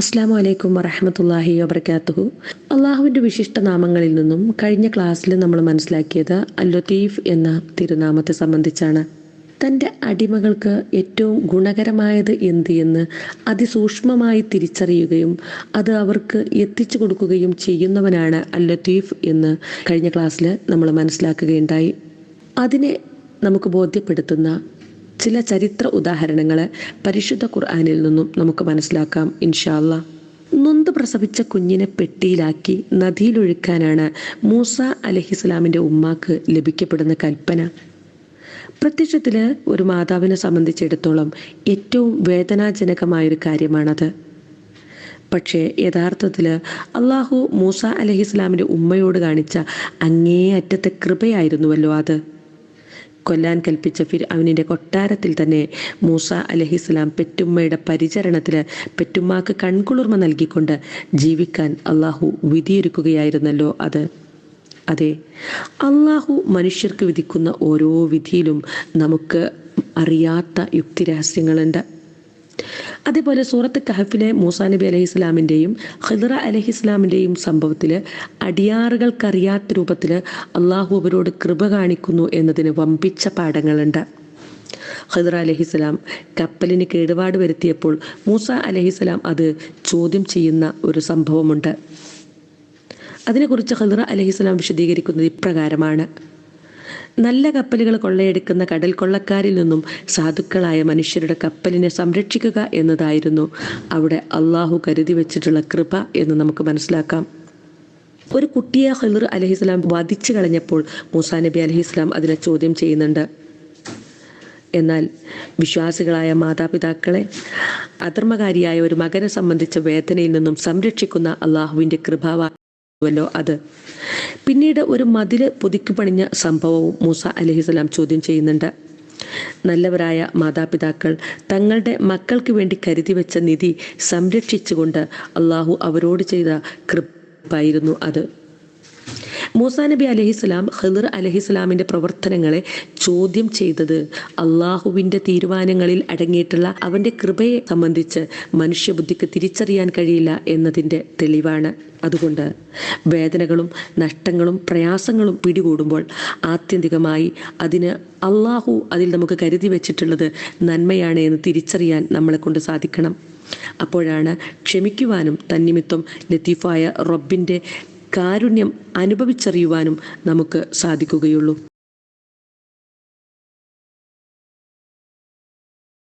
അസ്സലാമു അലൈക്കും വറഹ്മത്തുള്ളാഹി വബറകാതുഹു. അള്ളാഹുവിൻ്റെ വിശിഷ്ട നാമങ്ങളിൽ നിന്നും കഴിഞ്ഞ ക്ലാസ്സിൽ നമ്മൾ മനസ്സിലാക്കിയത് അൽ ലത്തീഫ് എന്ന തിരുനാമത്തെ സംബന്ധിച്ചാണ്. തൻ്റെ അടിമകൾക്ക് ഏറ്റവും ഗുണകരമായത് എന്ത് എന്ന് അതിസൂക്ഷ്മമായി തിരിച്ചറിയുകയും അത് അവർക്ക് എത്തിച്ചു കൊടുക്കുകയും ചെയ്യുന്നവനാണ് അൽ ലത്തീഫ് എന്ന് കഴിഞ്ഞ ക്ലാസ്സിൽ നമ്മൾ മനസ്സിലാക്കുകയുണ്ടായി. അതിനെ നമുക്ക് ബോധ്യപ്പെടുത്തുന്ന ചില ചരിത്ര ഉദാഹരണങ്ങൾ പരിശുദ്ധ ഖുർആനിൽ നിന്നും നമുക്ക് മനസ്സിലാക്കാം ഇൻഷാ അല്ലാഹ്. നൊന്ത് പ്രസവിച്ച കുഞ്ഞിനെ പെട്ടിയിലാക്കി നദിയിലൊഴുക്കാനാണ് മൂസ അലൈഹിസ്സലാമിൻ്റെ ഉമ്മാക്ക് ലഭിക്കപ്പെടുന്ന കൽപ്പന. പ്രത്യക്ഷത്തിൽ ഒരു മാതാവിനെ സംബന്ധിച്ചിടത്തോളം ഏറ്റവും വേദനാജനകമായൊരു കാര്യമാണത്. പക്ഷേ യഥാർത്ഥത്തിൽ അള്ളാഹു മൂസ അലൈഹിസ്സലാമിൻ്റെ ഉമ്മയോട് കാണിച്ച അങ്ങേയറ്റത്തെ കൃപയായിരുന്നുവല്ലോ അത്. കൊല്ലാൻ കൽപ്പിച്ച ഫിർഔനിൻ്റെ കൊട്ടാരത്തിൽ തന്നെ മൂസ അലൈഹിസ്സലാം പെറ്റുമ്മയുടെ പരിചരണത്തിൽ പെറ്റുമ്മാക്ക് കൺകുളിർമ നൽകിക്കൊണ്ട് ജീവിക്കാൻ അള്ളാഹു വിധിയൊരുക്കുകയായിരുന്നല്ലോ അത്. അതെ, അള്ളാഹു മനുഷ്യർക്ക് വിധിക്കുന്ന ഓരോ വിധിയിലും നമുക്ക് അറിയാത്ത യുക്തിരഹസ്യങ്ങളുണ്ട്. അതേപോലെ സൂറത്ത് കഹഫിലെ മൂസാ നബി അലൈഹിസ്സലാമിൻ്റെയും ഖിദ്ർ അലൈഹിസ്സലാമിൻ്റെയും സംഭവത്തിൽ അടിയാറുകൾക്കറിയാത്ത രൂപത്തിൽ അള്ളാഹു അവരോട് കൃപ കാണിക്കുന്നു എന്നതിന് വമ്പിച്ച പാഠങ്ങളുണ്ട്. ഖിദ്ർ അലൈഹിസ്സലാം കപ്പലിന് കേടുപാട് വരുത്തിയപ്പോൾ മൂസ അലൈഹിസ്സലാം അത് ചോദ്യം ചെയ്യുന്ന ഒരു സംഭവമുണ്ട്. അതിനെക്കുറിച്ച് ഖിദ്ർ അലൈഹിസ്സലാം വിശദീകരിക്കുന്നത് ഇപ്രകാരമാണ്: നല്ല കപ്പലുകൾ കൊള്ളയെടുക്കുന്ന കടൽ കൊള്ളക്കാരിൽ നിന്നും സാധുക്കളായ മനുഷ്യരുടെ കപ്പലിനെ സംരക്ഷിക്കുക എന്നതായിരുന്നു അവിടെ അള്ളാഹു കരുതി വെച്ചിട്ടുള്ള കൃപ എന്ന് നമുക്ക് മനസ്സിലാക്കാം. ഒരു കുട്ടിയെ ഖിദ്ർ അലൈഹിസ്സലാം വധിച്ചു കളഞ്ഞപ്പോൾ മൂസാ നബി അലൈഹിസ്സലാം അതിനെ ചോദ്യം ചെയ്യുന്നുണ്ട്. എന്നാൽ വിശ്വാസികളായ മാതാപിതാക്കളെ അധർമ്മകാരിയായ ഒരു മകനെ സംബന്ധിച്ച വേദനയിൽ നിന്നും സംരക്ഷിക്കുന്ന അള്ളാഹുവിൻ്റെ കൃപാവല്ലോ അത്. പിന്നീട് ഒരു മതില് പുതുക്കി പണിഞ്ഞ സംഭവവും മൂസ അലൈഹിസ്സലാം ചോദ്യം ചെയ്യുന്നുണ്ട്. നല്ലവരായ മാതാപിതാക്കൾ തങ്ങളുടെ മക്കൾക്ക് വേണ്ടി കരുതി വെച്ച നിധി സംരക്ഷിച്ചുകൊണ്ട് അള്ളാഹു അവരോട് ചെയ്ത കൃപയായിരുന്നു അത്. മൂസാ നബി അലൈഹിസ്സലാം ഖിദ്ർ അലൈഹിസ്സലാമിൻ്റെ പ്രവർത്തനങ്ങളെ ചോദ്യം ചെയ്തത് അള്ളാഹുവിൻ്റെ തീരുമാനങ്ങളിൽ അടങ്ങിയിട്ടുള്ള അവൻ്റെ കൃപയെ സംബന്ധിച്ച് മനുഷ്യബുദ്ധിക്ക് തിരിച്ചറിയാൻ കഴിയില്ല എന്നതിൻ്റെ തെളിവാണ്. അതുകൊണ്ട് വേദനകളും നഷ്ടങ്ങളും പ്രയാസങ്ങളും പിടികൂടുമ്പോൾ ആത്യന്തികമായി അതിന് അള്ളാഹു അതിൽ നമുക്ക് കരുതി വെച്ചിട്ടുള്ളത് നന്മയാണ് എന്ന് തിരിച്ചറിയാൻ നമ്മളെ കൊണ്ട് സാധിക്കണം. അപ്പോഴാണ് ക്ഷമിക്കുവാനും തന്നിമിത്തം ലത്തീഫായ റബ്ബിൻ്റെ കാരുണ്യം അനുഭവിച്ചറിയുവാനും നമുക്ക് സാധിക്കുകയുള്ളൂ.